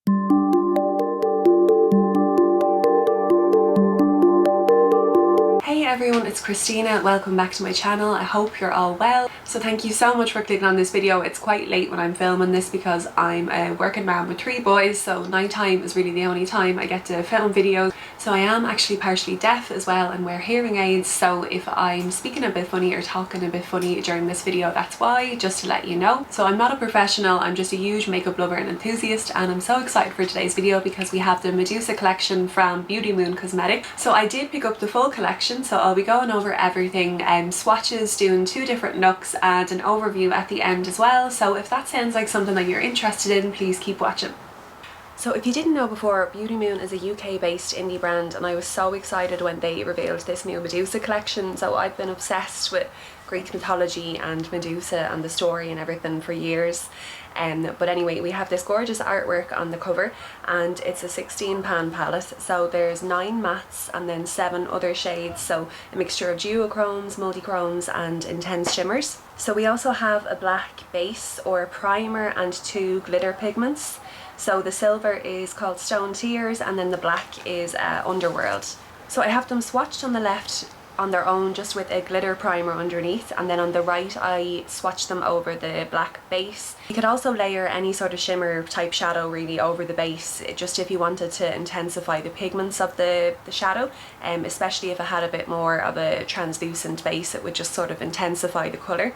Hey everyone, it's Christina. Welcome back to my channel. I hope you're all well. So thank you so much for clicking on this video. It's quite late when I'm filming this because I'm a working mom with 3 boys, so nighttime is really the only time I get to film videos. So I am actually partially deaf as well and wear hearing aids, so if I'm speaking a bit funny or talking a bit funny during this video, that's why, just to let you know. So I'm not a professional, I'm just a huge makeup lover and enthusiast, and I'm so excited for today's video because we have the Medusa collection from Moon Cosmetics. So I did pick up the full collection, so I'll be going over everything, swatches, doing 2 different looks and an overview at the end as well. So if that sounds like something that you're interested in, please keep watching. So if you didn't know before, Moon is a UK based indie brand, and I was so excited when they revealed this new Medusa collection. So I've been obsessed with Greek mythology and Medusa and the story and everything for years. But anyway, we have this gorgeous artwork on the cover, and it's a 16 pan palette, so there's 9 mattes and then 7 other shades, so a mixture of duochromes, multichromes and intense shimmers. So we also have a black base or primer and 2 glitter pigments. So the silver is called Stone Tears and then the black is Underworld. So I have them swatched on the left on their own just with a glitter primer underneath, and then on the right I swatched them over the black base. You could also layer any sort of shimmer type shadow really over the base, just if you wanted to intensify the pigments of the shadow, especially if it had a bit more of a translucent base, it would just sort of intensify the colour.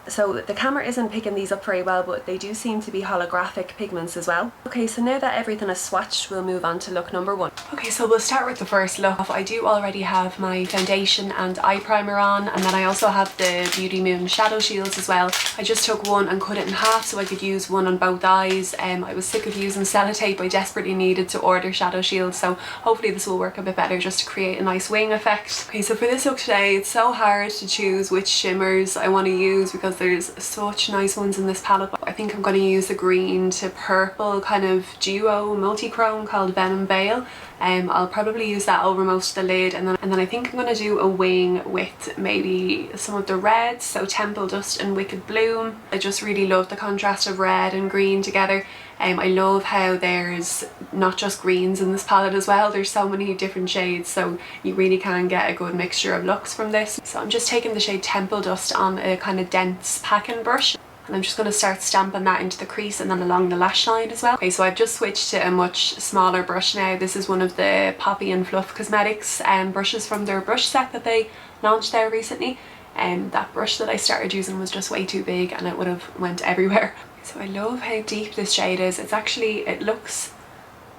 So the camera isn't picking these up very well, but they do seem to be holographic pigments as well. Okay, so now that everything is swatched, we'll move on to look number 1. Okay, so we'll start with the first look. I do already have my foundation and eye primer on, and then I also have the Moon shadow shields as well. I just took one and cut it in half so I could use one on both eyes. I was sick of using sellotape. I desperately needed to order shadow shields, so hopefully this will work a bit better just to create a nice wing effect. Okay, so for this look today, it's so hard to choose which shimmers I want to use because there's such nice ones in this palette. I think I'm going to use a green to purple kind of duo multi-chrome called Venom Veil. I'll probably use that over most of the lid, and then I think I'm going to do a wing with maybe some of the reds, so Temple Dust and Wicked Bloom. I just really love the contrast of red and green together. I love how there's not just greens in this palette as well, there's so many different shades, so you really can get a good mixture of looks from this. So I'm just taking the shade Temple Dust on a kind of dense packing brush, and I'm just going to start stamping that into the crease and then along the lash line as well. Okay, so I've just switched to a much smaller brush now. This is one of the Poppy and Fluff Cosmetics brushes from their brush set that they launched there recently. That brush that I started using was just way too big and it would have went everywhere. So I love how deep this shade is. It's actually, it looks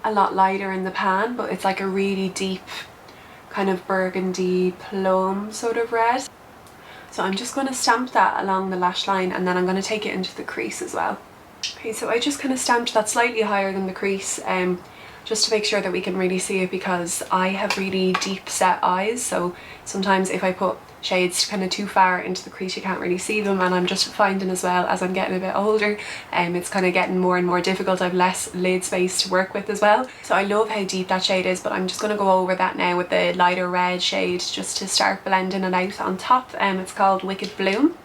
a lot lighter in the pan, but it's like a really deep kind of burgundy plum sort of red. So I'm just going to stamp that along the lash line, and then I'm going to take it into the crease as well. Okay, so I just kind of stamped that slightly higher than the crease, just to make sure that we can really see it, because I have really deep set eyes, so sometimes if I put shades kind of too far into the crease you can't really see them, and I'm just finding as well as I'm getting a bit older it's kind of getting more and more difficult. I've less lid space to work with as well. So I love how deep that shade is, but I'm just going to go over that now with the lighter red shade just to start blending it out on top. It's called Wicked Bloom.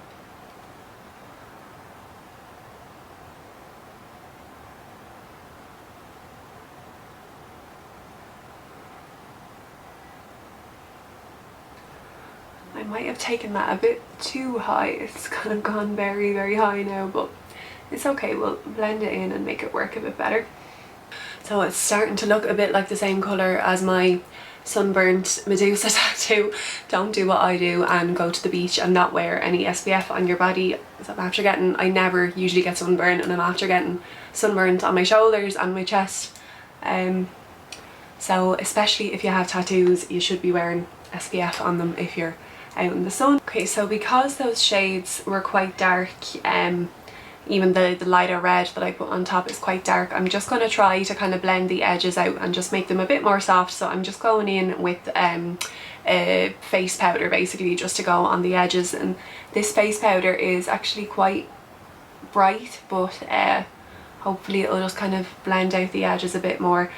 I might have taken that a bit too high, it's kind of gone very, very high now, but it's okay, we'll blend it in and make it work a bit better. So it's starting to look a bit like the same colour as my sunburnt Medusa tattoo. Don't do what I do and go to the beach and not wear any SPF on your body. So I never usually get sunburn, and I'm after getting sunburnt on my shoulders and my chest. So especially if you have tattoos, you should be wearing SPF on them if you're out in the sun. Okay, so because those shades were quite dark, even the lighter red that I put on top is quite dark, I'm just going to try to kind of blend the edges out and just make them a bit more soft. So I'm just going in with a face powder basically just to go on the edges, and this face powder is actually quite bright, but hopefully it'll just kind of blend out the edges a bit more.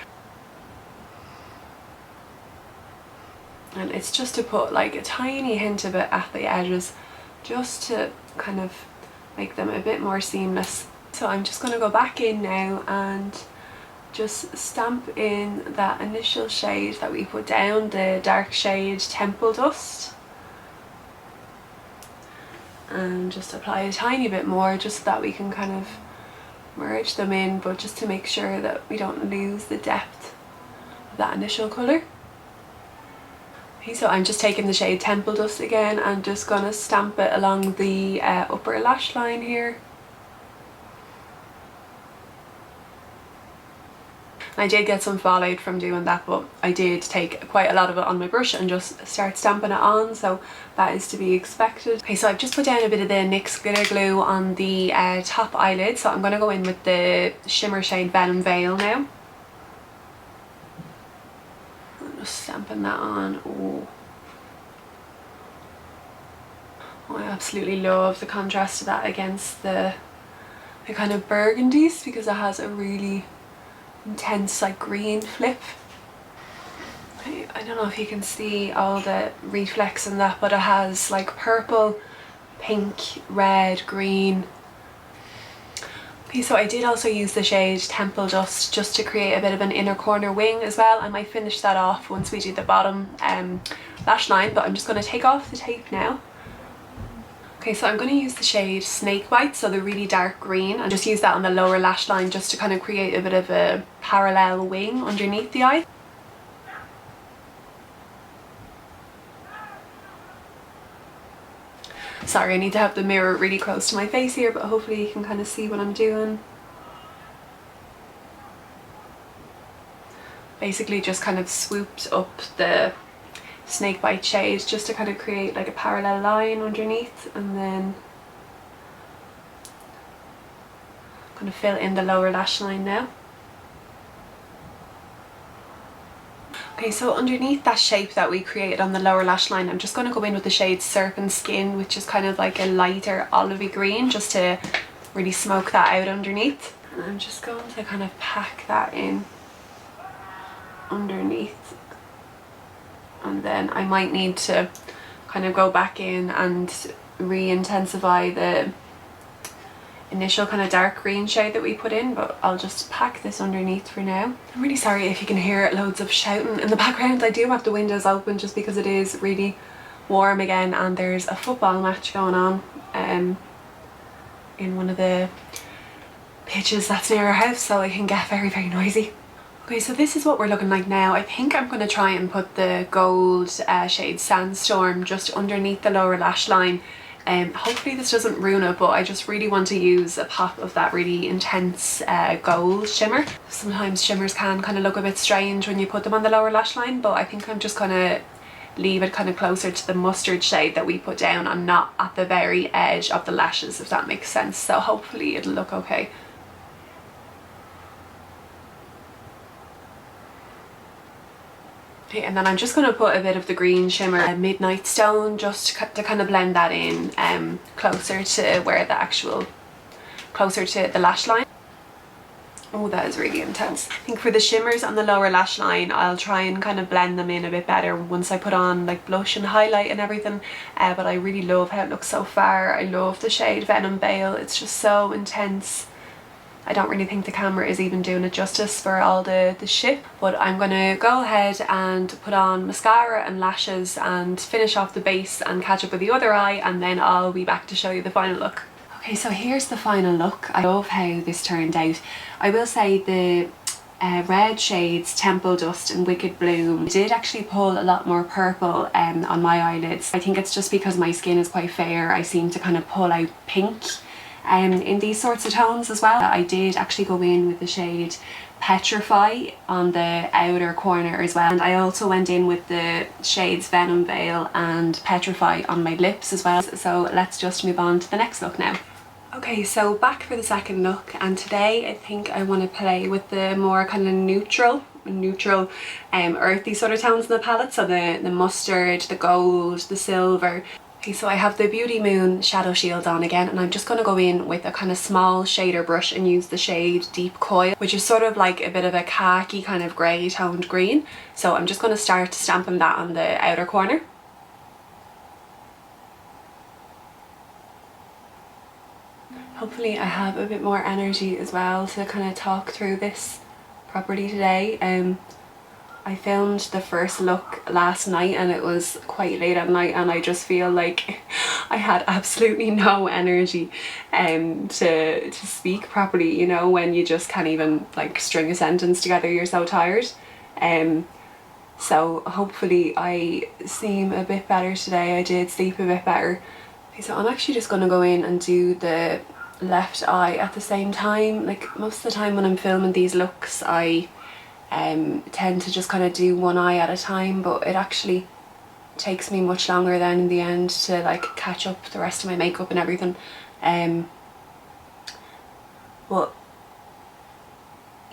And it's just to put like a tiny hint of it at the edges, just to kind of make them a bit more seamless. So I'm just going to go back in now and just stamp in that initial shade that we put down, the dark shade Temple Dust, and just apply a tiny bit more just so that we can kind of merge them in, but just to make sure that we don't lose the depth of that initial colour. Okay, so I'm just taking the shade Temple Dust again and just gonna stamp it along the upper lash line here. I did get some fallout from doing that, but I did take quite a lot of it on my brush and just start stamping it on, so that is to be expected. Okay, so I've just put down a bit of the NYX glitter glue on the top eyelid, so I'm going to go in with the shimmer shade Venom Veil now. I'm just stamping that on. Oh, I absolutely love the contrast of that against the kind of burgundies, because it has a really intense like green flip. I don't know if you can see all the reflex in that, but it has like purple, pink, red, green. Okay, so I did also use the shade Temple Dust just to create a bit of an inner corner wing as well. I might finish that off once we do the bottom lash line, but I'm just going to take off the tape now. Okay, so I'm going to use the shade Snakebite, so the really dark green, and just use that on the lower lash line just to kind of create a bit of a parallel wing underneath the eye. Sorry, I need to have the mirror really close to my face here, but hopefully you can kind of see what I'm doing. Basically just kind of swooped up the Snakebite shade just to kind of create like a parallel line underneath, and then I'm going to fill in the lower lash line now. Okay, so underneath that shape that we created on the lower lash line, I'm just going to go in with the shade Serpent Skin, which is kind of like a lighter olivey green, just to really smoke that out underneath. And I'm just going to kind of pack that in underneath, and then I might need to kind of go back in and re-intensify the initial kind of dark green shade that we put in, but I'll just pack this underneath for now. I'm really sorry if you can hear loads of shouting in the background. I do have the windows open just because it is really warm again, and there's a football match going on in one of the pitches that's near our house, so it can get very noisy. Okay, so this is what we're looking like now. I think I'm going to try and put the gold shade Sandstorm just underneath the lower lash line. Hopefully this doesn't ruin it, but I just really want to use a pop of that really intense gold shimmer. Sometimes shimmers can kind of look a bit strange when you put them on the lower lash line, but I think I'm just going to leave it kind of closer to the mustard shade that we put down and not at the very edge of the lashes, if that makes sense. So hopefully it'll look okay. Okay, and then I'm just going to put a bit of the green shimmer Midnight Stone just to kind of blend that in closer to where the actual, closer to the lash line. Oh, that is really intense. I think for the shimmers on the lower lash line, I'll try and kind of blend them in a bit better once I put on like blush and highlight and everything, but I really love how it looks so far. I love the shade Venom Veil, it's just so intense. I don't really think the camera is even doing it justice for all the ship, but I'm going to go ahead and put on mascara and lashes and finish off the base and catch up with the other eye, and then I'll be back to show you the final look. Okay, so here's the final look. I love how this turned out. I will say the red shades Temple Dust and Wicked Bloom did actually pull a lot more purple on my eyelids. I think it's just because my skin is quite fair, I seem to kind of pull out pink in these sorts of tones as well. I did actually go in with the shade Petrify on the outer corner as well, and I also went in with the shades Venom Veil and Petrify on my lips as well. So let's just move on to the next look now. Okay, so back for the second look, and today I think I want to play with the more kind of neutral earthy sort of tones in the palette, so the mustard, the gold, the silver. Okay, so I have the Beauty Moon Shadow Shield on again, and I'm just going to go in with a kind of small shader brush and use the shade Deep Coil, which is sort of like a bit of a khaki kind of grey toned green. So I'm just going to start stamping that on the outer corner. Hopefully I have a bit more energy as well to kind of talk through this properly today. I filmed the first look last night and it was quite late at night, and I just feel like I had absolutely no energy to speak properly, you know, when you just can't even like string a sentence together, you're so tired. So hopefully I seem a bit better today. I did sleep a bit better. Okay, so I'm actually just going to go in and do the left eye at the same time. Like most of the time when I'm filming these looks I tend to just kind of do one eye at a time, but it actually takes me much longer then in the end to like catch up the rest of my makeup and everything. But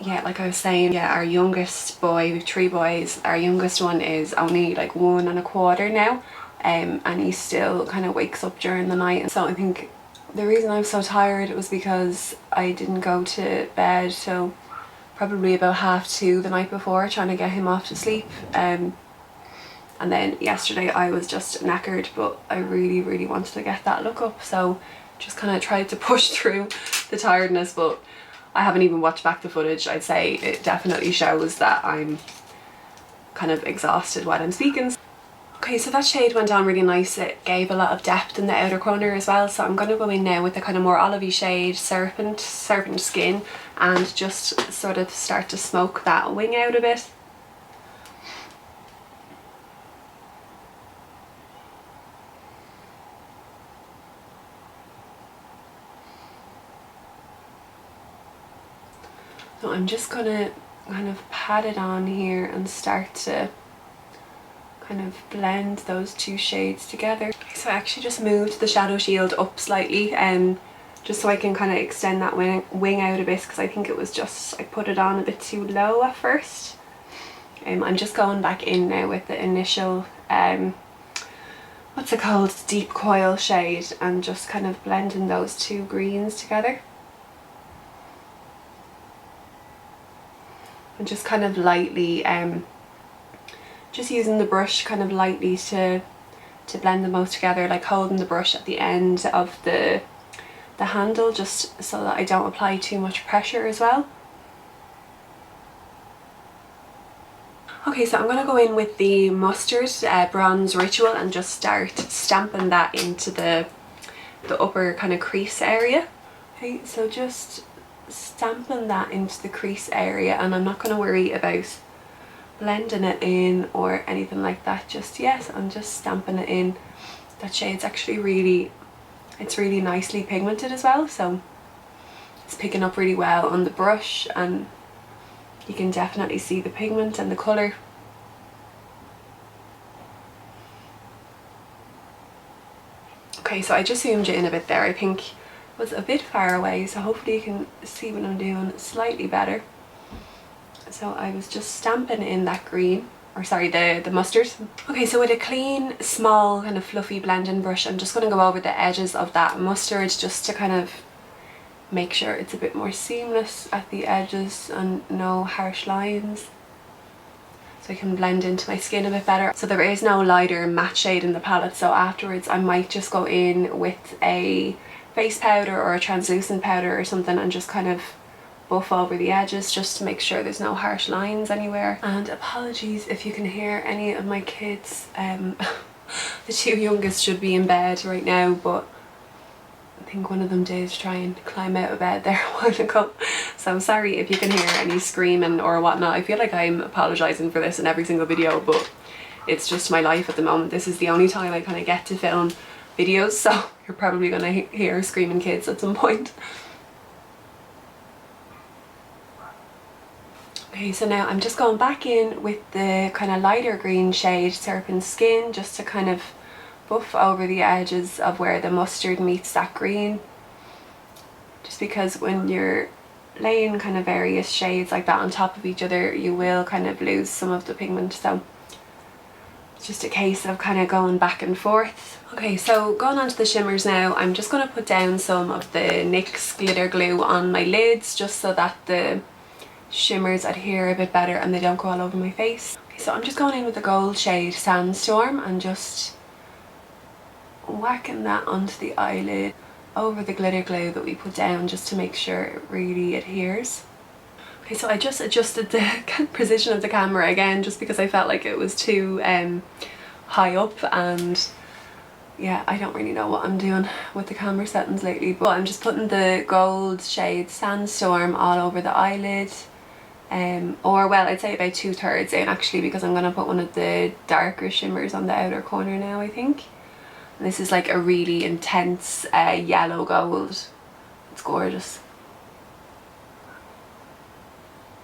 yeah, like I was saying, yeah, our youngest boy, we have 3 boys, our youngest one is only like 1 1/4 now, and he still kind of wakes up during the night. And so I think the reason I'm so tired was because I didn't go to bed till probably about 1:30 the night before, trying to get him off to sleep. And then yesterday I was just knackered, but I really wanted to get that look up, so just kind of tried to push through the tiredness. But I haven't even watched back the footage. I'd say it definitely shows that I'm kind of exhausted while I'm speaking. Okay, so that shade went on really nice. It gave a lot of depth in the outer corner as well, so I'm going to go in now with the kind of more olivey shade Serpent Skin and just sort of start to smoke that wing out a bit. So I'm just going to kind of pat it on here and start to kind of blend those 2 shades together. So I actually just moved the shadow shield up slightly, just so I can kind of extend that wing out a bit, because I think it was just, I put it on a bit too low at first. I'm just going back in now with the initial, what's it called, deep coil shade, and just kind of blending those 2 greens together. And just kind of lightly, just using the brush kind of lightly to blend them both together, like holding the brush at the end of the handle, just so that I don't apply too much pressure as well. Okay, so I'm going to go in with the Mustard Bronze Ritual and just start stamping that into the upper kind of crease area. Okay, so just stamping that into the crease area, and I'm not going to worry about blending it in or anything like that just yet. I'm just stamping it in. That shade's actually really, it's really nicely pigmented as well, so it's picking up really well on the brush, and you can definitely see the pigment and the colour. Okay, so I just zoomed it in a bit there. I think it was a bit far away, so hopefully you can see what I'm doing slightly better. So I was just stamping in that green, or sorry, the mustard. Okay, so with a clean, small, kind of fluffy blending brush, I'm just going to go over the edges of that mustard just to kind of make sure it's a bit more seamless at the edges and no harsh lines, so I can blend into my skin a bit better. So there is no lighter matte shade in the palette, so afterwards I might just go in with a face powder or a translucent powder or something and just kind of buff over the edges just to make sure there's no harsh lines anywhere. And apologies if you can hear any of my kids. The 2 youngest should be in bed right now, but I think one of them did try and climb out of bed there a while ago, so I'm sorry if you can hear any screaming or whatnot. I feel like I'm apologising for this in every single video, but it's just my life at the moment. This is the only time I kind of get to film videos, so you're probably going to hear screaming kids at some point. Okay, so now I'm just going back in with the kind of lighter green shade Serpent Skin just to kind of buff over the edges of where the mustard meets that green, just because when you're laying kind of various shades like that on top of each other you will kind of lose some of the pigment, so it's just a case of kind of going back and forth. Okay, so going on to the shimmers now, I'm just going to put down some of the NYX glitter glue on my lids just so that the shimmers adhere a bit better and they don't go all over my face. Okay, so I'm just going in with the gold shade Sandstorm and just whacking that onto the eyelid over the glitter glue that we put down just to make sure it really adheres. Okay, so I just adjusted the position of the camera again just because I felt like it was too high up, and yeah, I don't really know what I'm doing with the camera settings lately, but I'm just putting the gold shade Sandstorm all over the eyelid, or well, I'd say about 2/3 in actually, because I'm going to put one of the darker shimmers on the outer corner now, I think. And this is like a really intense yellow gold. It's gorgeous.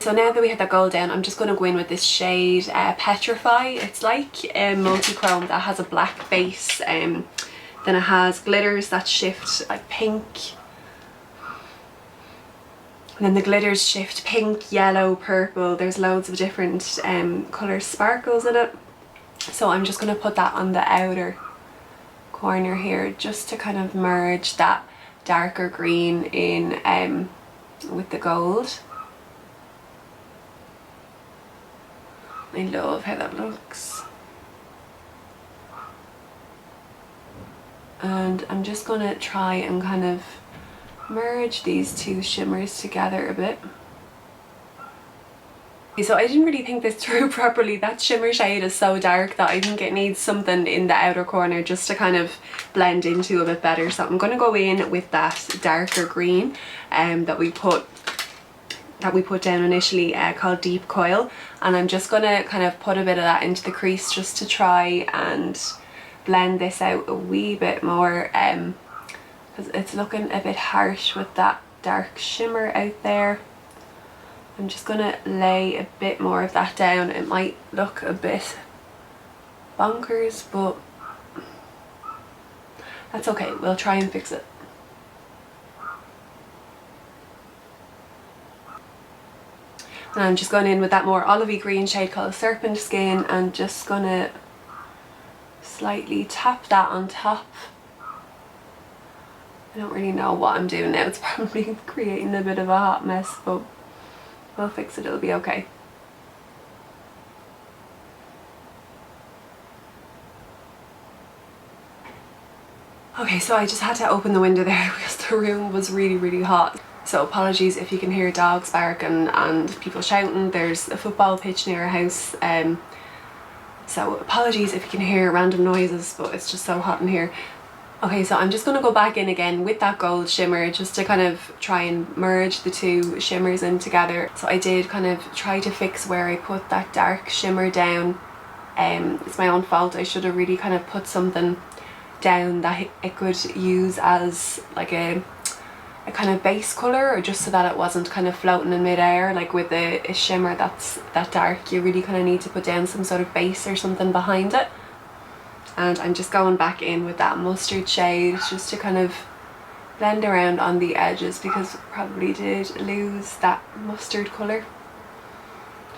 So now that we have that gold down, I'm just going to go in with this shade Petrify. It's like a multi-chrome that has a black base. Then it has glitters that shift like pink. And then the glitters shift pink, yellow, purple. There's loads of different colour sparkles in it. So I'm just going to put that on the outer corner here just to kind of merge that darker green in with the gold. I love how that looks. And I'm just going to try and kind of merge these two shimmers together a bit. So I didn't really think this through properly. That shimmer shade is so dark that I think it needs something in the outer corner just to kind of blend into a bit better. So I'm going to go in with that darker green that we put down initially called Deep Coil, and I'm just gonna kind of put a bit of that into the crease just to try and blend this out a wee bit more, because it's looking a bit harsh with that dark shimmer out there. I'm just gonna lay a bit more of that down. It might look a bit bonkers, but that's okay, we'll try and fix it. And I'm just going in with that more olivey green shade called Serpent Skin, and just gonna slightly tap that on top. I don't really know what I'm doing now. It's probably creating a bit of a hot mess, but we'll fix it, it'll be okay. Okay, so I just had to open the window there because the room was really hot. So apologies if you can hear dogs barking and people shouting. There's a football pitch near our house, so apologies if you can hear random noises, but it's just so hot in here. Okay, so I'm just going to go back in again with that gold shimmer just to kind of try and merge the two shimmers in together. So I did kind of try to fix where I put that dark shimmer down. It's my own fault. I should have really kind of put something down that it could use as like a kind of base colour, or just so that it wasn't kind of floating in midair. Like with a shimmer that's that dark, you really kind of need to put down some sort of base or something behind it. And I'm just going back in with that mustard shade just to kind of blend around on the edges, because probably did lose that mustard colour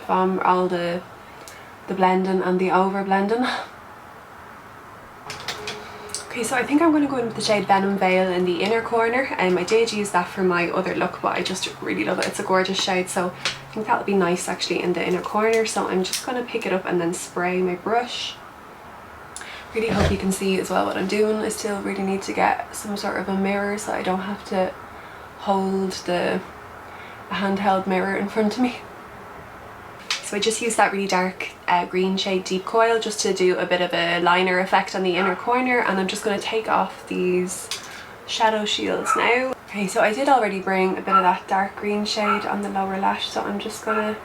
from all the blending and the over blending. Okay, so I think I'm going to go in with the shade Venom Veil in the inner corner. I did use that for my other look, but I just really love it. It's a gorgeous shade, so I think that'll be nice actually in the inner corner. So I'm just going to pick it up and then spray my brush. Really hope you can see as well what I'm doing. I still really need to get some sort of a mirror so I don't have to hold a handheld mirror in front of me. So I just used that really dark green shade Deep Coil just to do a bit of a liner effect on the inner corner, and I'm just going to take off these shadow shields now. Okay, so I did already bring a bit of that dark green shade on the lower lash, so I'm just going to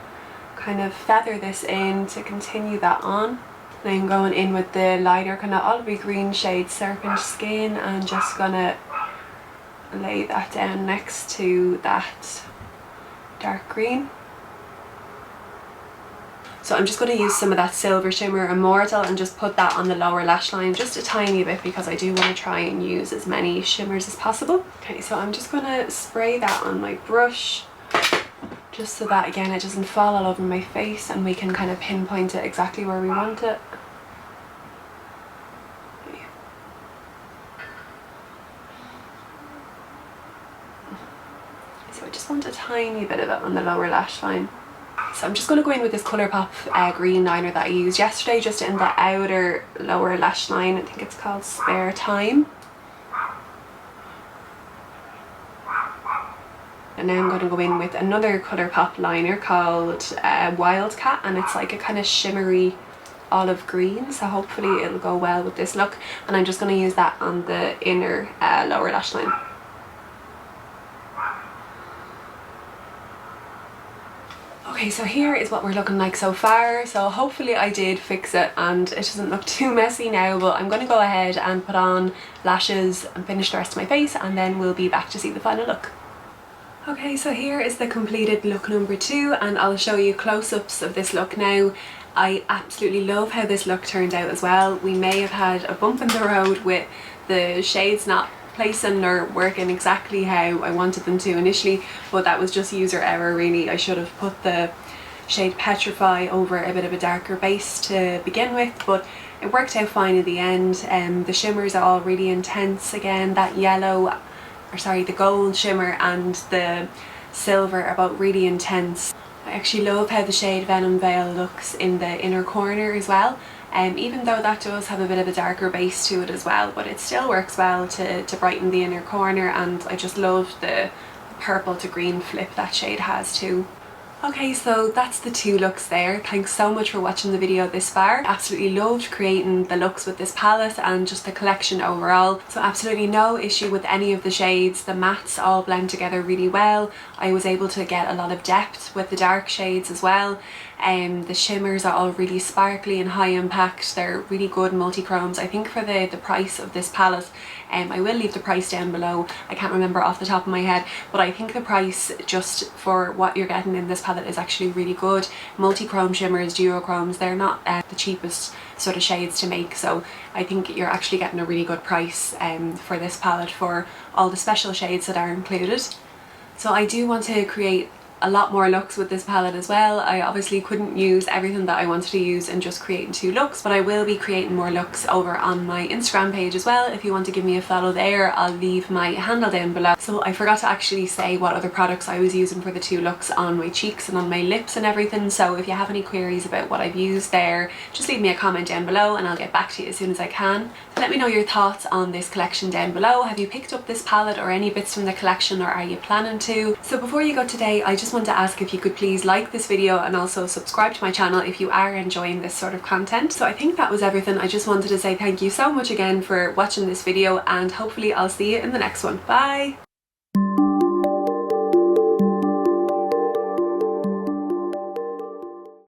kind of feather this in to continue that on. Then going in with the lighter kind of olivey green shade Serpent Skin, and just going to lay that down next to that dark green. So I'm just going to use some of that Silver Shimmer Immortal and just put that on the lower lash line just a tiny bit, because I do want to try and use as many shimmers as possible. Okay, so I'm just going to spray that on my brush just so that again it doesn't fall all over my face and we can kind of pinpoint it exactly where we want it. So I just want a tiny bit of it on the lower lash line. So I'm just going to go in with this Colourpop green liner that I used yesterday just in the outer lower lash line. I think it's called Spare Time. And now I'm going to go in with another Colourpop liner called Wildcat, and it's like a kind of shimmery olive green, so hopefully it'll go well with this look. And I'm just going to use that on the inner lower lash line. Okay, so here is what we're looking like so far. So hopefully I did fix it and it doesn't look too messy now, but I'm going to go ahead and put on lashes and finish the rest of my face, and then we'll be back to see the final look. Okay, so here is the completed look number 2, and I'll show you close-ups of this look now. I absolutely love how this look turned out as well. We may have had a bump in the road with the shades not placing or working exactly how I wanted them to initially, but that was just user error really. I should have put the shade Petrify over a bit of a darker base to begin with, but it worked out fine in the end. The shimmers are all really intense again. That yellow, or sorry, the gold shimmer and the silver are both really intense. I actually love how the shade Venom Veil looks in the inner corner as well. Even though that does have a bit of a darker base to it as well, but it still works well to brighten the inner corner, and I just love the purple to green flip that shade has too. Okay, so that's the 2 looks there. Thanks so much for watching the video this far. Absolutely loved creating the looks with this palette and just the collection overall. So absolutely no issue with any of the shades. The mattes all blend together really well. I was able to get a lot of depth with the dark shades as well. The shimmers are all really sparkly and high impact. They're really good multi-chromes. I think for the price of this palette, I will leave the price down below. I can't remember off the top of my head, but I think the price just for what you're getting in this palette is actually really good. Multi-chrome shimmers, duochromes, they're not the cheapest sort of shades to make, so I think you're actually getting a really good price for this palette for all the special shades that are included. So I do want to create a lot more looks with this palette as well. I obviously couldn't use everything that I wanted to use in just creating 2 looks, but I will be creating more looks over on my Instagram page as well. If you want to give me a follow there, I'll leave my handle down below. So I forgot to actually say what other products I was using for the 2 looks on my cheeks and on my lips and everything, so if you have any queries about what I've used there, just leave me a comment down below and I'll get back to you as soon as I can. So let me know your thoughts on this collection down below. Have you picked up this palette or any bits from the collection, or are you planning to? So before you go today, I just want to ask if you could please like this video and also subscribe to my channel if you are enjoying this sort of content. So I think that was everything. I just wanted to say thank you so much again for watching this video, and hopefully I'll see you in the next one. Bye!